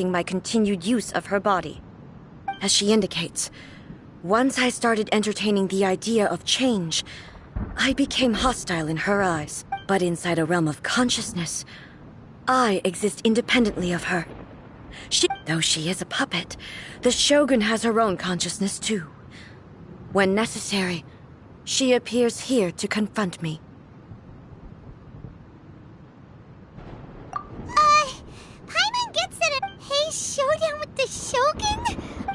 restricting my continued use of her body. As she indicates, once I started entertaining the idea of change, I became hostile in her eyes. But inside a realm of consciousness, I exist independently of her. Though she is a puppet, the Shogun has her own consciousness too. When necessary, she appears here to confront me. Paimon gets it. Hey, showdown with the Shogun?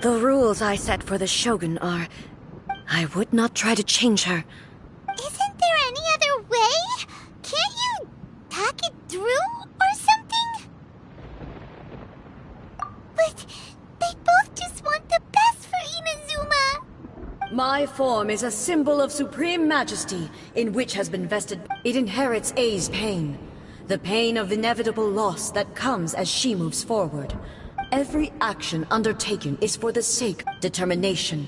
The rules I set for the Shogun are, I would not try to change her. Isn't there any other way? Can't you talk it through or something? But they both just want the best for Inazuma. My form is a symbol of supreme majesty in which has been vested. It inherits A's pain. The pain of inevitable loss that comes as she moves forward. Every action undertaken is for the sake of determination,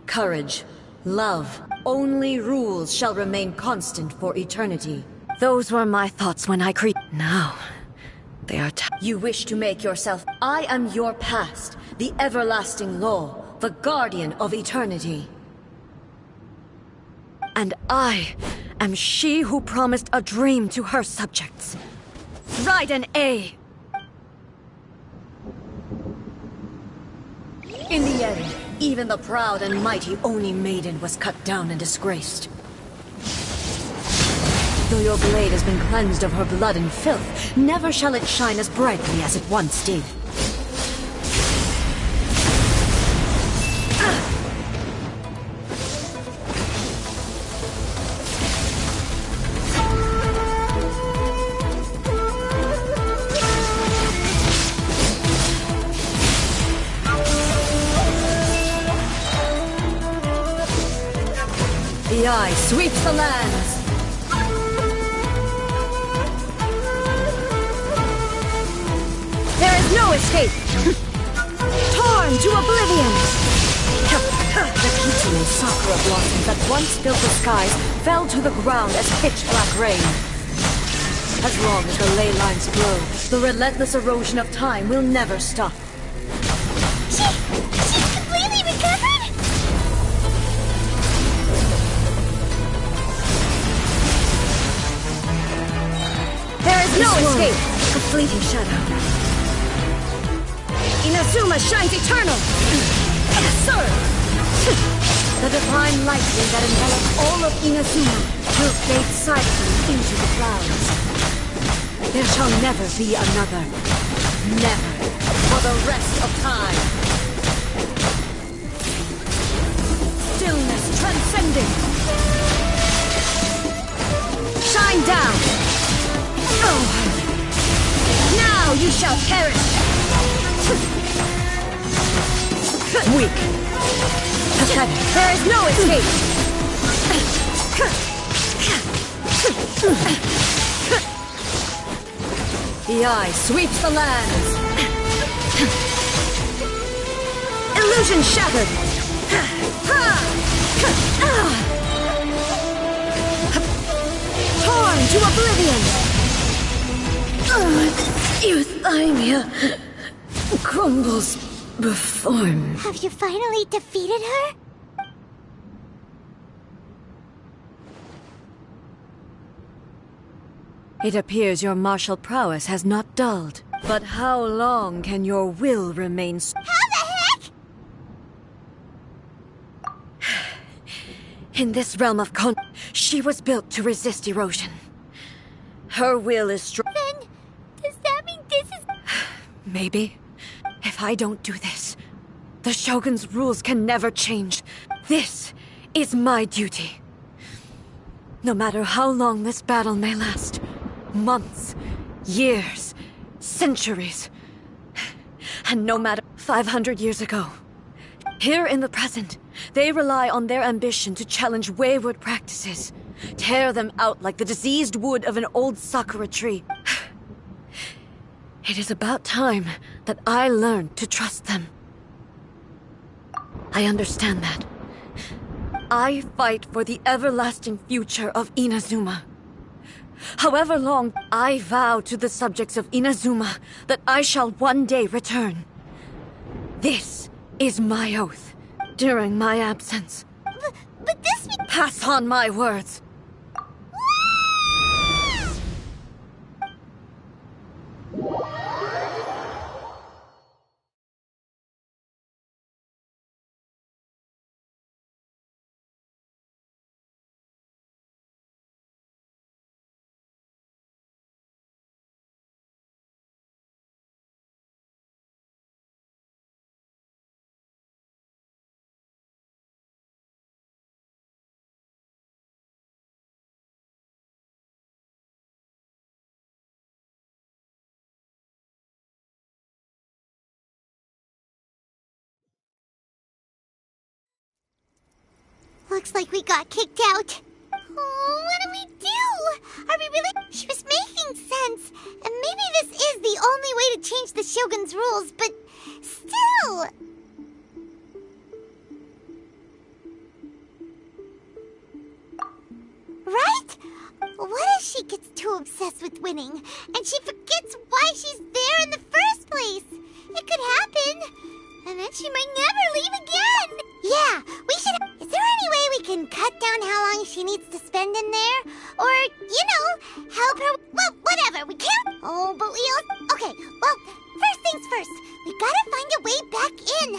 courage, love. Only rules shall remain constant for eternity. Those were my thoughts when I created. Now, they are you wish to make yourself. I am your past, the everlasting law, the guardian of eternity. And I am she who promised a dream to her subjects. Raiden A. In the end, even the proud and mighty Oni Maiden was cut down and disgraced. Though your blade has been cleansed of her blood and filth, never shall it shine as brightly as it once did. The eye sweeps the lands. There is no escape. Torn to oblivion. The Kitsune sakura blossoms that once filled the skies fell to the ground as pitch-black rain. As long as the ley lines glow, the relentless erosion of time will never stop. She's completely recovered? There is no escape! A fleeting shadow. Inazuma shines eternal! Sir! The divine lightning that envelops all of Inazuma will fade silently into the clouds. There shall never be another. Never. For the rest of time. Stillness transcending. Shine down! Oh. Now you shall perish! Weak. Pathetic. There is no escape! The eye sweeps the lands! Illusion shattered! Torn to oblivion! Euthymia crumbles before me. Have you finally defeated her? It appears your martial prowess has not dulled. But how long can your will remain How the heck? In this realm of she was built to resist erosion. Her will is strong. Then, does that mean this is... Maybe. If I don't do this, the Shogun's rules can never change. This is my duty. No matter how long this battle may last, months, years, centuries, and no matter 500 years ago, here in the present, they rely on their ambition to challenge wayward practices, tear them out like the diseased wood of an old sakura tree. It is about time that I learned to trust them. I understand that. I fight for the everlasting future of Inazuma. However long, I vow to the subjects of Inazuma that I shall one day return. This is my oath during my absence. But this be- Pass on my words. Looks like we got kicked out. Oh, what do we do? Are we really? She was making sense. And maybe this is the only way to change the Shogun's rules, but still. Right? What if she gets too obsessed with winning and she forgets why she's there in the first place? It could happen. And then she might never leave again. Yeah, we should. Is there any way we can cut down how long she needs to spend in there? Or, help her? Well, whatever. We can't. Oh, but we all. Okay, well, first things first. We gotta find a way back in.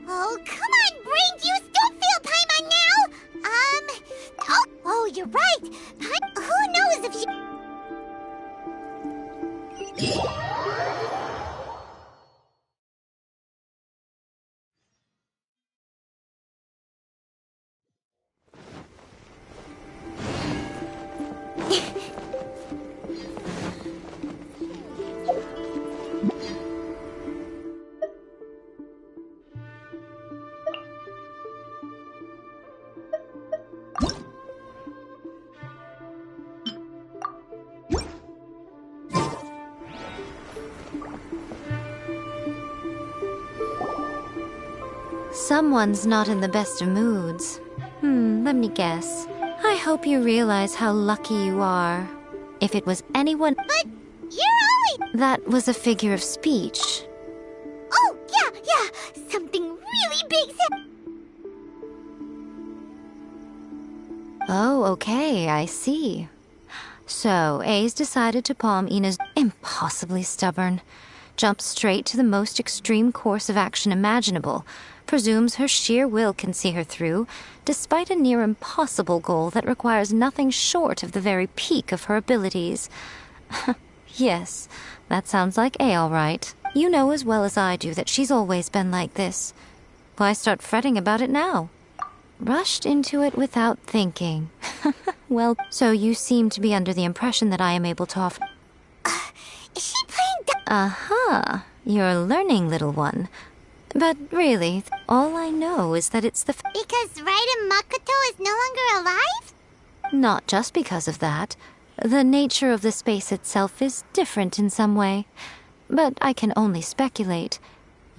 Oh, come on, brain juice. Don't feel Paimon now. Oh, you're right. Who knows if she. Someone's not in the best of moods. Let me guess. I hope you realize how lucky you are. If it was anyone... But you're only... That was a figure of speech. Oh, yeah. Something really big. Oh, okay, I see. So, A's decided to palm Ina's impossibly stubborn. Jumps straight to the most extreme course of action imaginable. Presumes her sheer will can see her through, despite a near impossible goal that requires nothing short of the very peak of her abilities. Yes, that sounds like A all right. You know as well as I do that she's always been like this. Why start fretting about it now? Rushed into it without thinking. Well, so you seem to be under the impression that I am able to offer... Is she playing... Aha, you're learning, little one. But really, all I know is that it's the... Because Raiden Makoto is no longer alive? Not just because of that. The nature of the space itself is different in some way. But I can only speculate.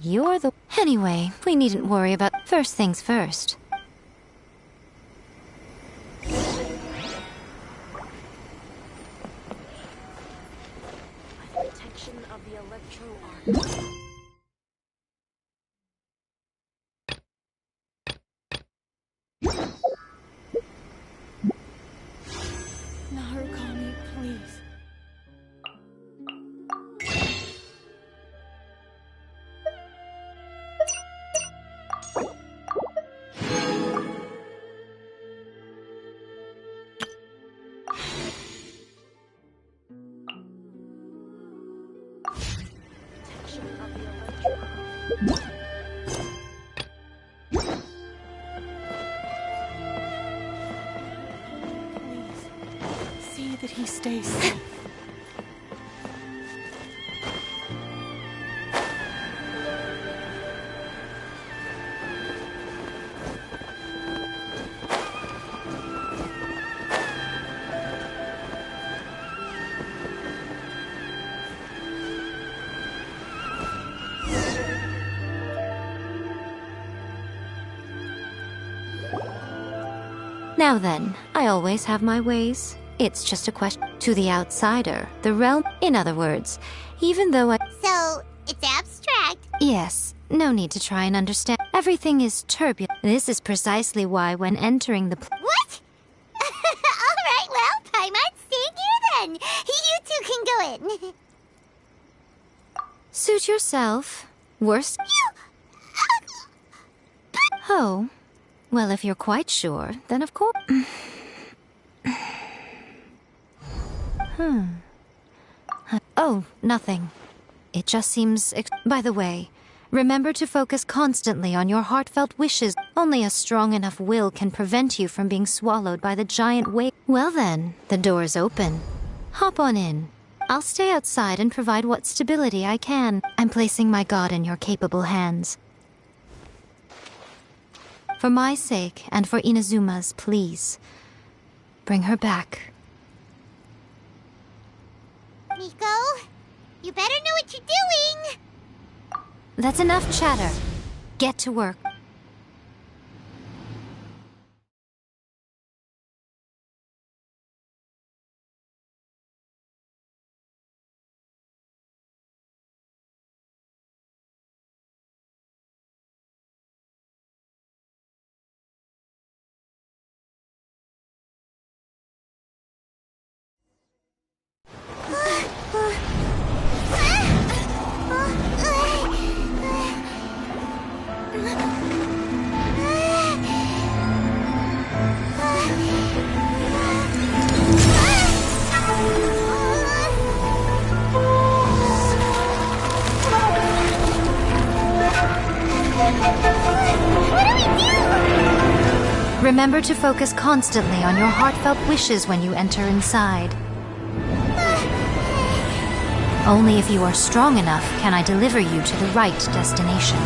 You're the... Anyway, we needn't worry about... First things first. Protection of the electro arc. Narukami, please. Protection of the electro arc. See that he stays safe. Now then, I always have my ways. It's just a question. To the outsider, the realm... In other words, even though I... So, it's abstract. Yes, no need to try and understand. Everything is turbulent. This is precisely why when entering the... What? Alright, well, I might stay here then. You two can go in. Suit yourself. Worst... Oh. Well, if you're quite sure, then of course... Oh, nothing. It just seems... By the way, remember to focus constantly on your heartfelt wishes. Only a strong enough will can prevent you from being swallowed by the giant wave. Well then, the door's open. Hop on in. I'll stay outside and provide what stability I can. I'm placing my god in your capable hands. For my sake, and for Inazuma's, please. Bring her back. Miko, you better know what you're doing! That's enough chatter. Get to work. Remember to focus constantly on your heartfelt wishes when you enter inside. Only if you are strong enough can I deliver you to the right destination.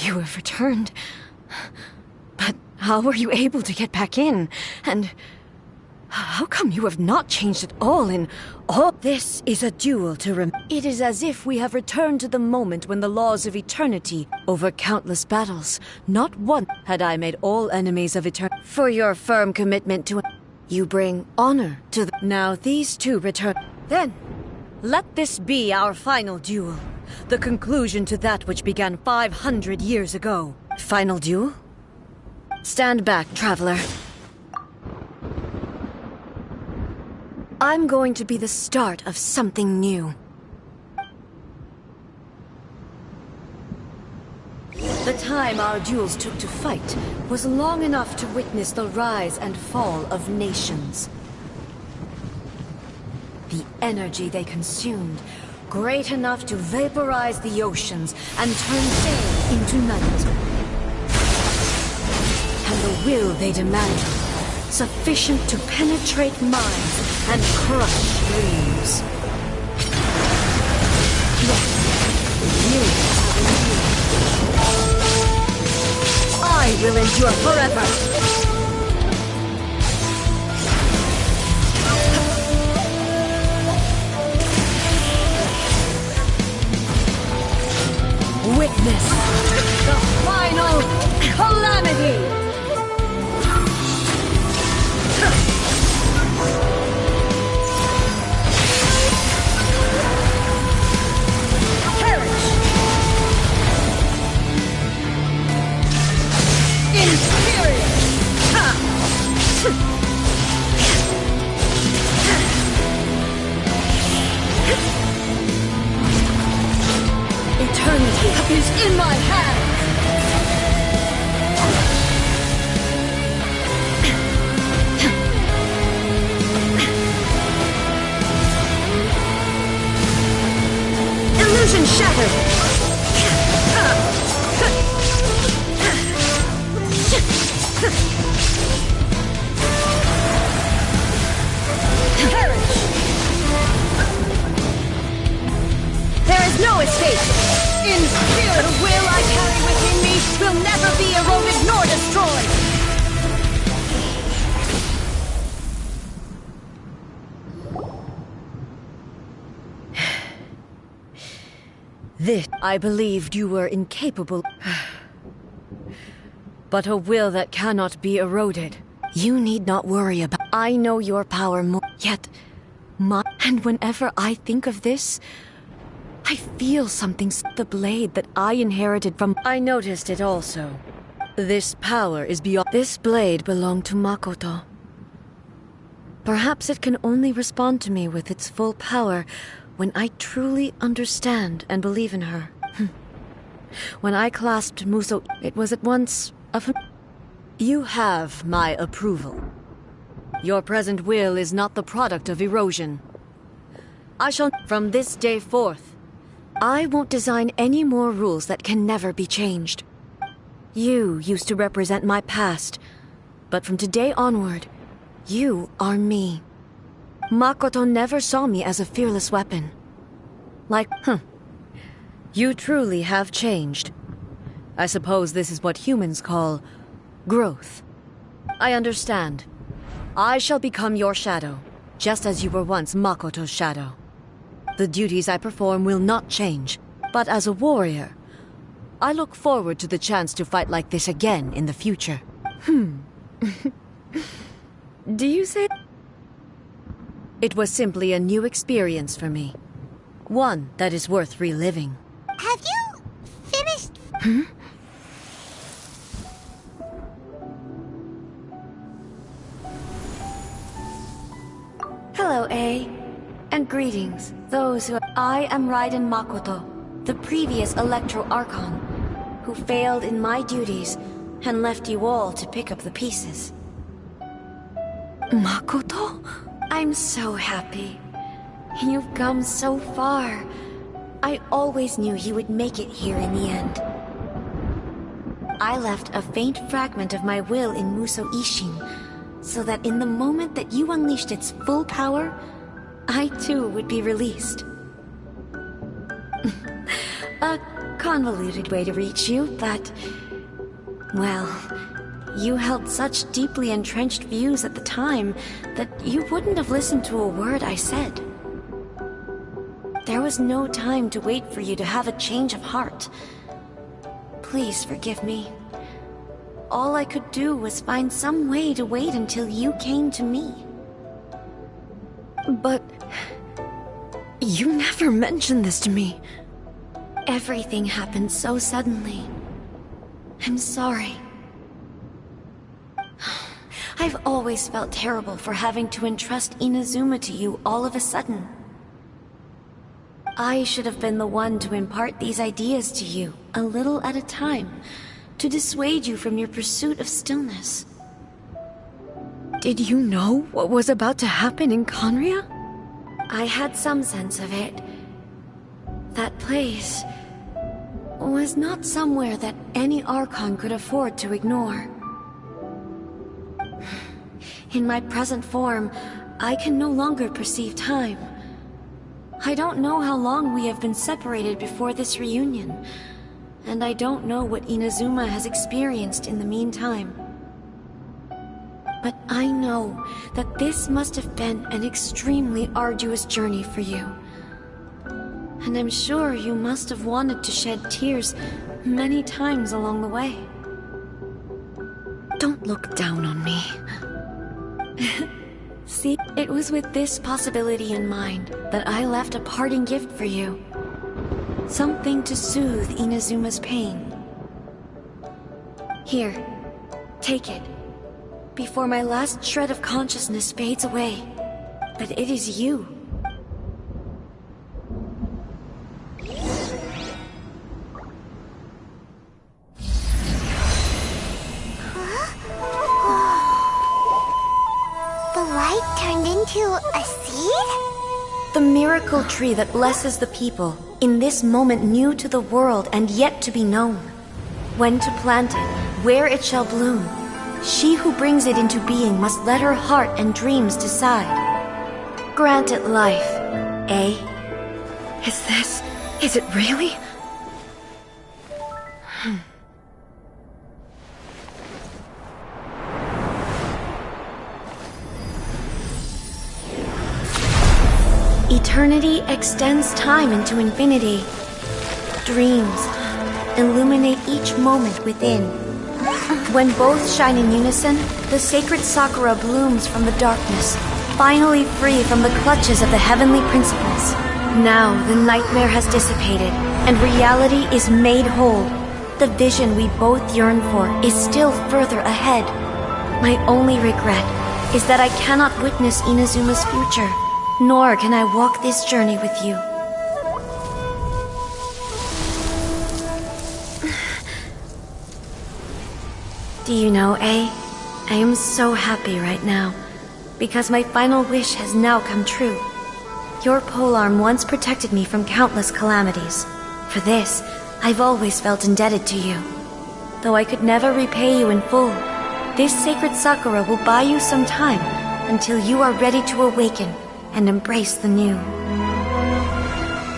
You have returned. But how were you able to get back in? And how come you have not changed at all in all? This is a duel to It is as if we have returned to the moment when the laws of eternity, over countless battles, not one had I made all enemies of eternity. For your firm commitment to you bring honor to the... Now these two return. Then, let this be our final duel. The conclusion to that which began 500 years ago. Final duel? Stand back, traveler. I'm going to be the start of something new. The time our duels took to fight was long enough to witness the rise and fall of nations. The energy they consumed, great enough to vaporize the oceans and turn day into night. And the will they demanded, sufficient to penetrate minds and crush dreams. Yes, you have endured. I will endure forever. Witness the final calamity! Perish! Inferior! Eternity is in my hands! Illusion shattered! is no escape! In spirit, the will I carry within me will never be eroded nor destroyed! This, I believed you were incapable. But a will that cannot be eroded. You need not worry about. I know your power more. Yet, and whenever I think of this, I feel something. The blade that I inherited from. I noticed it also. This power is beyond. This blade belonged to Makoto. Perhaps it can only respond to me with its full power when I truly understand and believe in her. When I clasped Muso, it was at once of. You have my approval. Your present will is not the product of erosion. I shall, from this day forth, I won't design any more rules that can never be changed. You used to represent my past, but from today onward, you are me. Makoto never saw me as a fearless weapon. You truly have changed. I suppose this is what humans call growth. I understand. I shall become your shadow, just as you were once Makoto's shadow. The duties I perform will not change, but as a warrior, I look forward to the chance to fight like this again in the future. Do you say? It was simply a new experience for me. One that is worth reliving. Have you finished? Hello, A. And greetings, those who... I am Raiden Makoto, the previous Electro Archon, who failed in my duties and left you all to pick up the pieces. Makoto? I'm so happy. You've come so far. I always knew you would make it here in the end. I left a faint fragment of my will in Muso Ishin, so that in the moment that you unleashed its full power, I too would be released. A convoluted way to reach you, but... well, you held such deeply entrenched views at the time that you wouldn't have listened to a word I said. There was no time to wait for you to have a change of heart. Please forgive me. All I could do was find some way to wait until you came to me. But... you never mentioned this to me. Everything happened so suddenly. I'm sorry. I've always felt terrible for having to entrust Inazuma to you all of a sudden. I should have been the one to impart these ideas to you, a little at a time, to dissuade you from your pursuit of stillness. Did you know what was about to happen in Conria? I had some sense of it. That place was not somewhere that any Archon could afford to ignore. In my present form, I can no longer perceive time. I don't know how long we have been separated before this reunion, and I don't know what Inazuma has experienced in the meantime. But I know that this must have been an extremely arduous journey for you. And I'm sure you must have wanted to shed tears many times along the way. Don't look down on me. See, it was with this possibility in mind that I left a parting gift for you. Something to soothe Inazuma's pain. Here, take it. Before my last shred of consciousness fades away. But it is you. The light turned into a seed? The miracle tree that blesses the people, in this moment new to the world and yet to be known. When to plant it, where it shall bloom. She who brings it into being must let her heart and dreams decide. Grant it life, eh? Is this Is it really? Eternity extends time into infinity. Dreams illuminate each moment within. When both shine in unison, the sacred Sakura blooms from the darkness, finally free from the clutches of the heavenly principles. Now the nightmare has dissipated, and reality is made whole. The vision we both yearn for is still further ahead. My only regret is that I cannot witness Inazuma's future, nor can I walk this journey with you. Do you know, A? I am so happy right now, because my final wish has now come true. Your polearm once protected me from countless calamities. For this, I've always felt indebted to you. Though I could never repay you in full, this sacred Sakura will buy you some time until you are ready to awaken and embrace the new.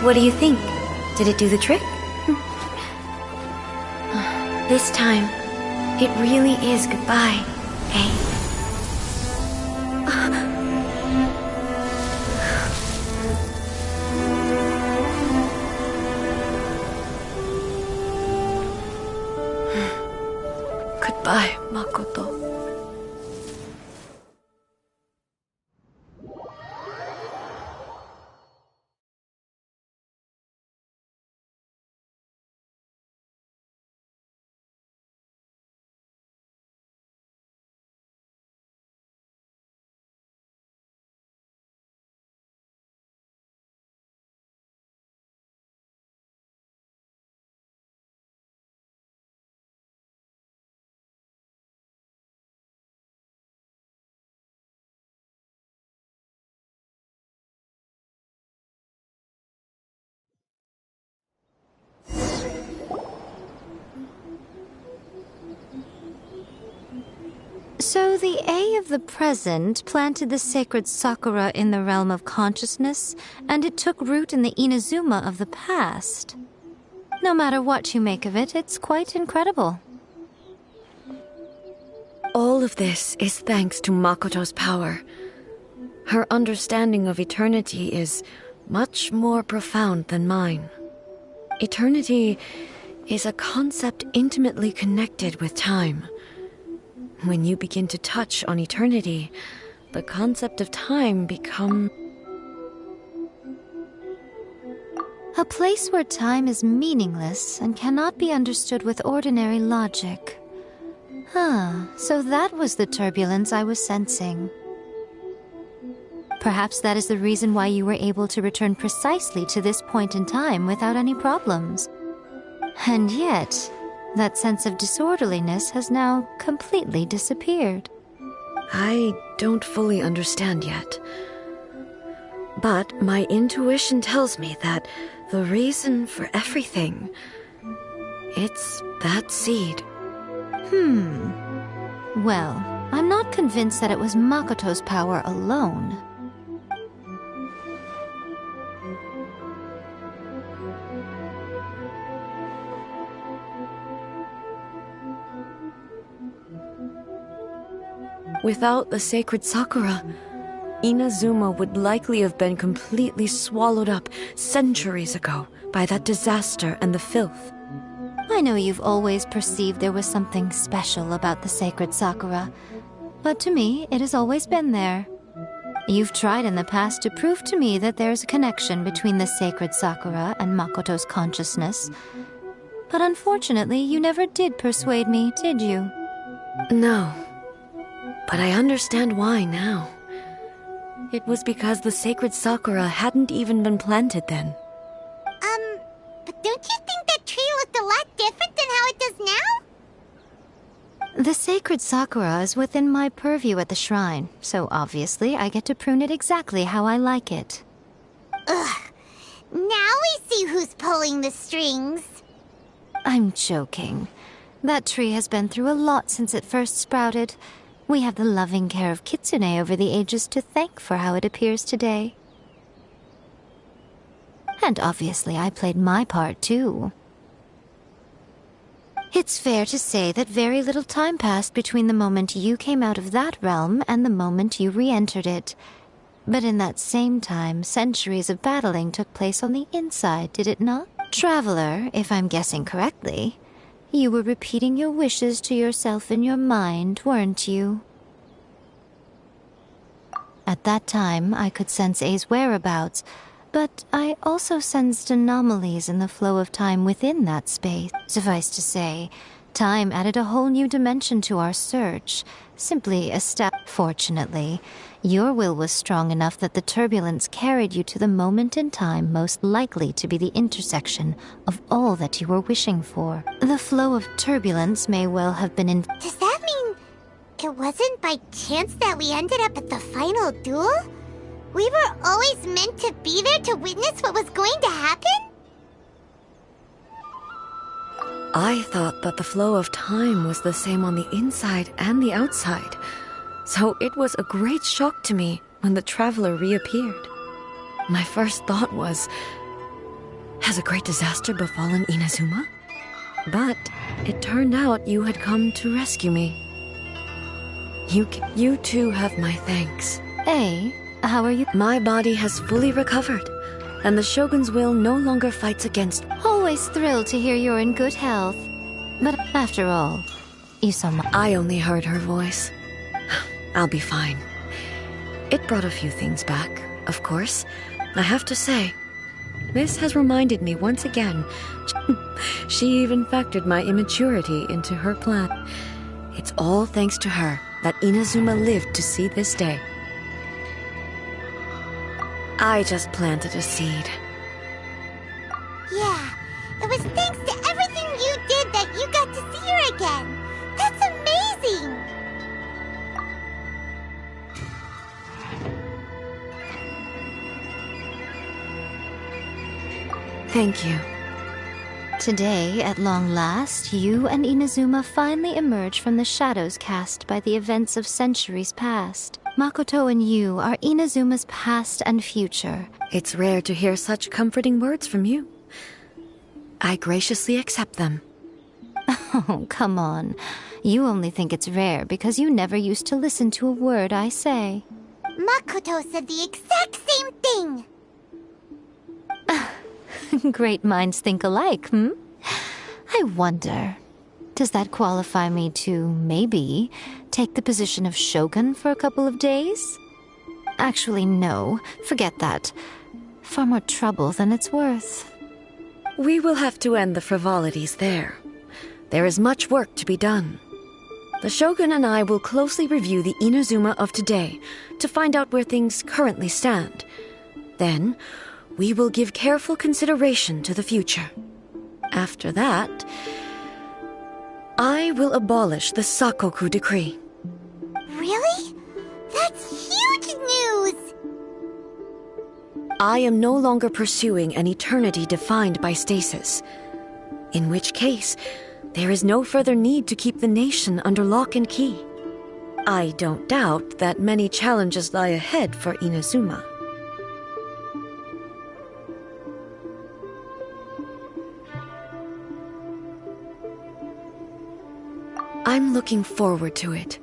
What do you think? Did it do the trick? This time, it really is goodbye, eh? Goodbye, Makoto. So the A of the present planted the sacred Sakura in the realm of consciousness, and it took root in the Inazuma of the past. No matter what you make of it, it's quite incredible. All of this is thanks to Makoto's power. Her understanding of eternity is much more profound than mine. Eternity is a concept intimately connected with time. When you begin to touch on eternity, the concept of time becomes A place where time is meaningless and cannot be understood with ordinary logic. So that was the turbulence I was sensing. Perhaps that is the reason why you were able to return precisely to this point in time without any problems. And yet, that sense of disorderliness has now completely disappeared. I don't fully understand yet. But my intuition tells me that the reason for everything, it's that seed. Well, I'm not convinced that it was Makoto's power alone. Without the sacred Sakura, Inazuma would likely have been completely swallowed up centuries ago by that disaster and the filth. I know you've always perceived there was something special about the sacred Sakura, but to me, it has always been there. You've tried in the past to prove to me that there's a connection between the sacred Sakura and Makoto's consciousness, but unfortunately, you never did persuade me, did you? No. But I understand why now. It was because the sacred Sakura hadn't even been planted then. But don't you think that tree looked a lot different than how it does now? The sacred Sakura is within my purview at the shrine, so obviously I get to prune it exactly how I like it. Ugh. Now we see who's pulling the strings. I'm joking. That tree has been through a lot since it first sprouted. We have the loving care of Kitsune over the ages to thank for how it appears today. And obviously I played my part too. It's fair to say that very little time passed between the moment you came out of that realm and the moment you re-entered it. But in that same time, centuries of battling took place on the inside, did it not? Traveler, if I'm guessing correctly, you were repeating your wishes to yourself in your mind, weren't you? At that time, I could sense A's whereabouts, but I also sensed anomalies in the flow of time within that space. Suffice to say, time added a whole new dimension to our search, simply a step. Fortunately, your will was strong enough that the turbulence carried you to the moment in time most likely to be the intersection of all that you were wishing for. The flow of turbulence may well have been in— Does that mean it wasn't by chance that we ended up at the final duel? We were always meant to be there to witness what was going to happen? I thought that the flow of time was the same on the inside and the outside, so it was a great shock to me when the traveler reappeared. My first thought was, has a great disaster befallen Inazuma? But it turned out you had come to rescue me. You too have my thanks. A, how are you? My body has fully recovered, and the Shogun's will no longer fights against me. Always thrilled to hear you're in good health. But after all, you saw my— I only heard her voice. I'll be fine. It brought a few things back, of course. I have to say, this has reminded me once again. She even factored my immaturity into her plan. It's all thanks to her that Inazuma lived to see this day. I just planted a seed. Yeah, it was thanks to everything you did that you got to see her again. That's amazing! Thank you. Today, at long last, you and Inazuma finally emerge from the shadows cast by the events of centuries past. Makoto and you are Inazuma's past and future. It's rare to hear such comforting words from you. I graciously accept them. Oh, come on. You only think it's rare because you never used to listen to a word I say. Makoto said the exact same thing! Great minds think alike, hmm? I wonder, does that qualify me to, maybe, take the position of Shogun for a couple of days? Actually, no. Forget that. Far more trouble than it's worth. We will have to end the frivolities there. There is much work to be done. The Shogun and I will closely review the Inazuma of today to find out where things currently stand. Then, we will give careful consideration to the future. After that, I will abolish the Sakoku decree. Really? That's huge news! I am no longer pursuing an eternity defined by stasis. In which case, there is no further need to keep the nation under lock and key. I don't doubt that many challenges lie ahead for Inazuma. I'm looking forward to it.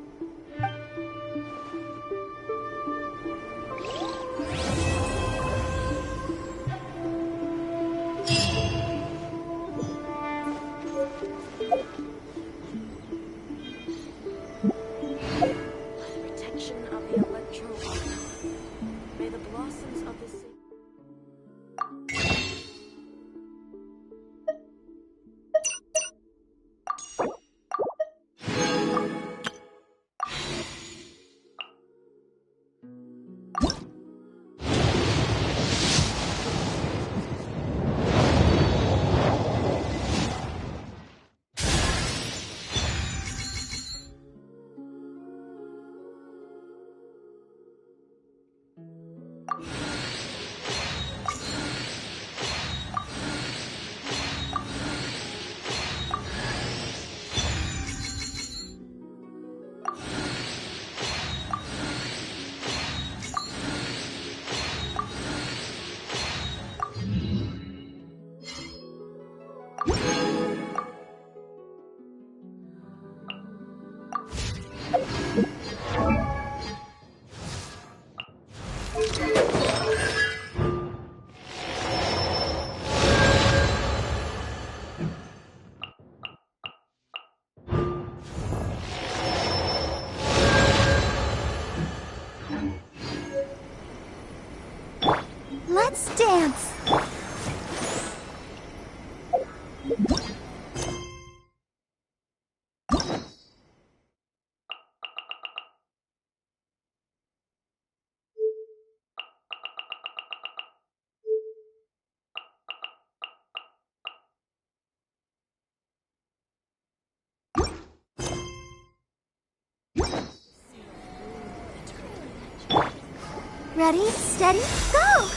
Protection of the electro. May the blossoms of the sea. Ready, steady, go!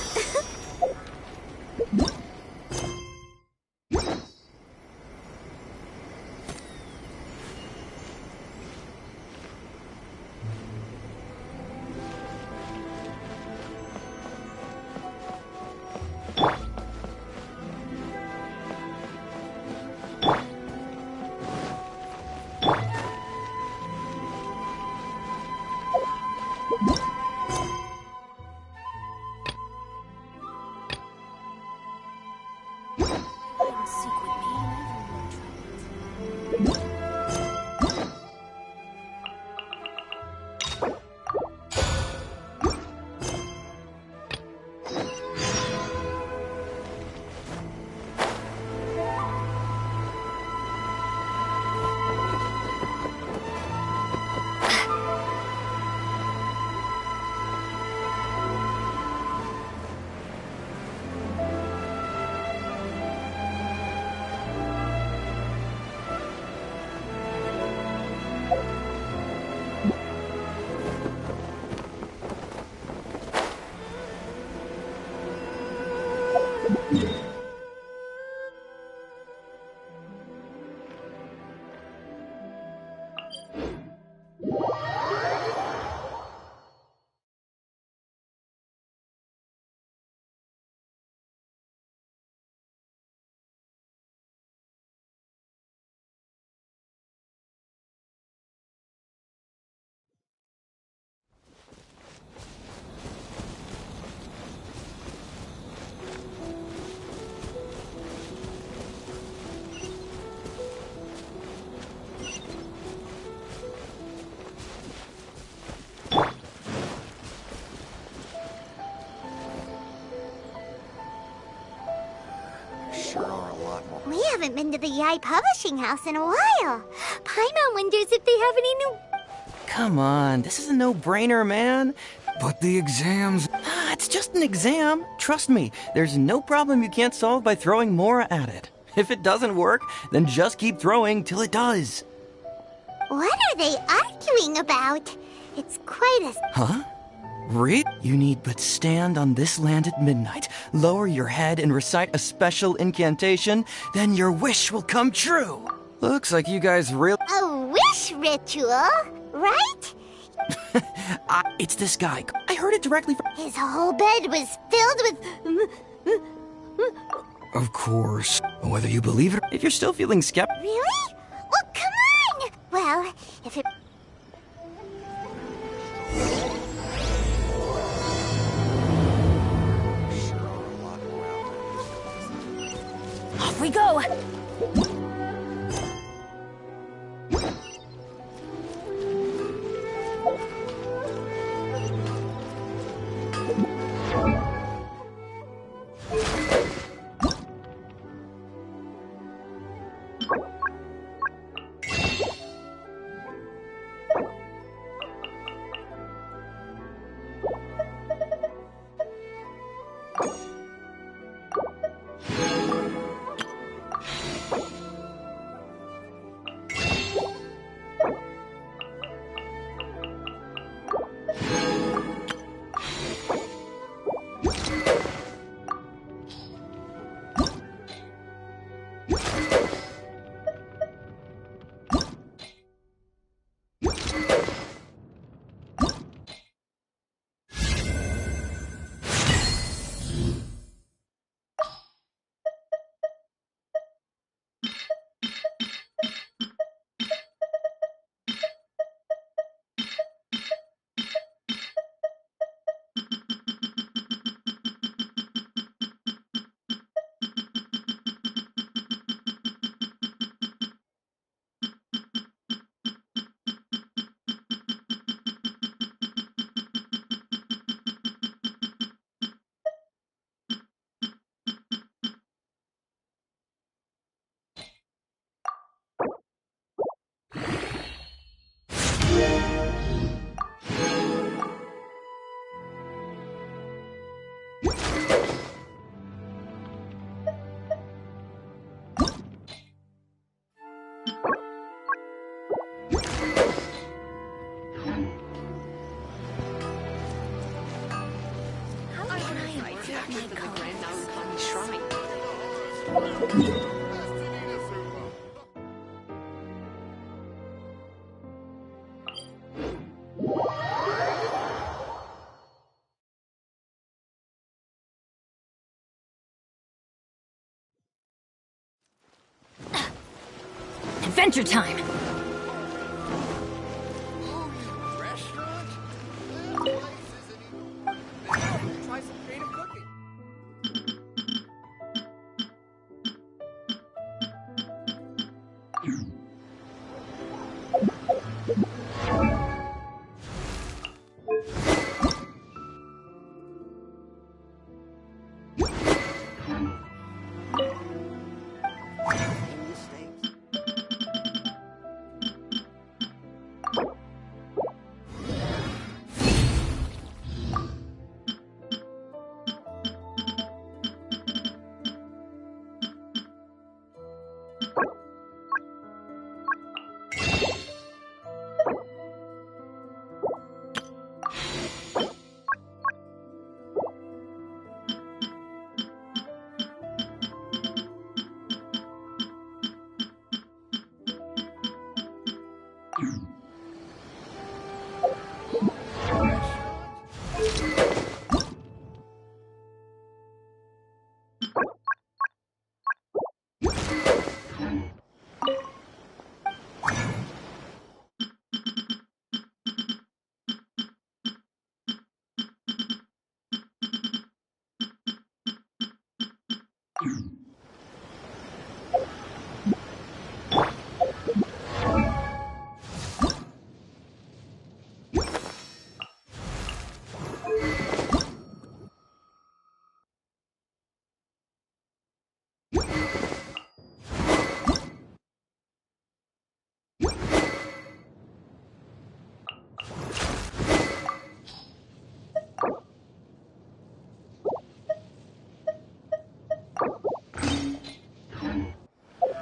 We haven't been to the Yai Publishing House in a while. Paimon wonders if they have any new... Come on, this is a no-brainer, man. But the exams... It's just an exam. Trust me, there's no problem you can't solve by throwing more at it. If it doesn't work, then just keep throwing till it does. What are they arguing about? It's quite a... Huh? Read? You need but stand on this land at midnight, lower your head and recite a special incantation, then your wish will come true. Looks like you guys really... A wish ritual, right? It's this guy. I heard it directly from... His whole bed was filled with... Of course. Whether you believe it or... If you're still feeling skeptical... Really? Well, come on! Well, if it... Off we go! Adventure time! Try some creative cooking.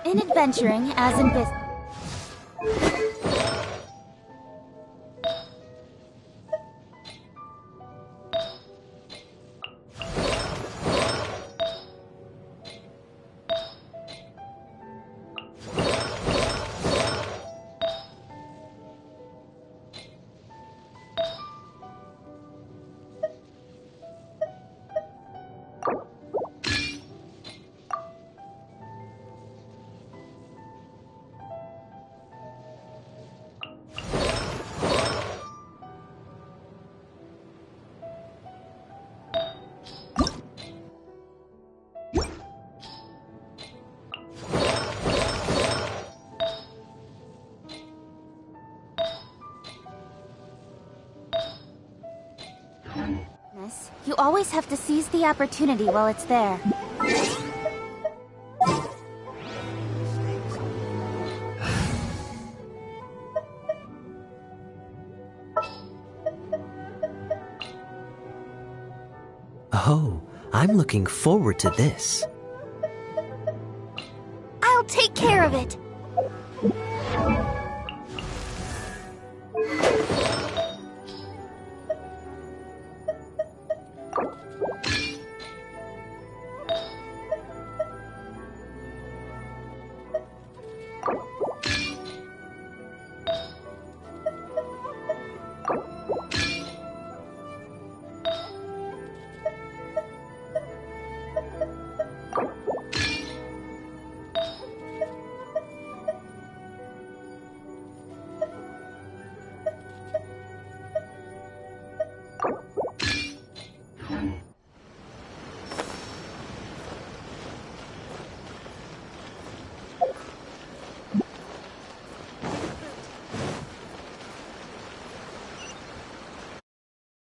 In adventuring, as in business. You always have to seize the opportunity while it's there. Oh, I'm looking forward to this. I'll take care of it.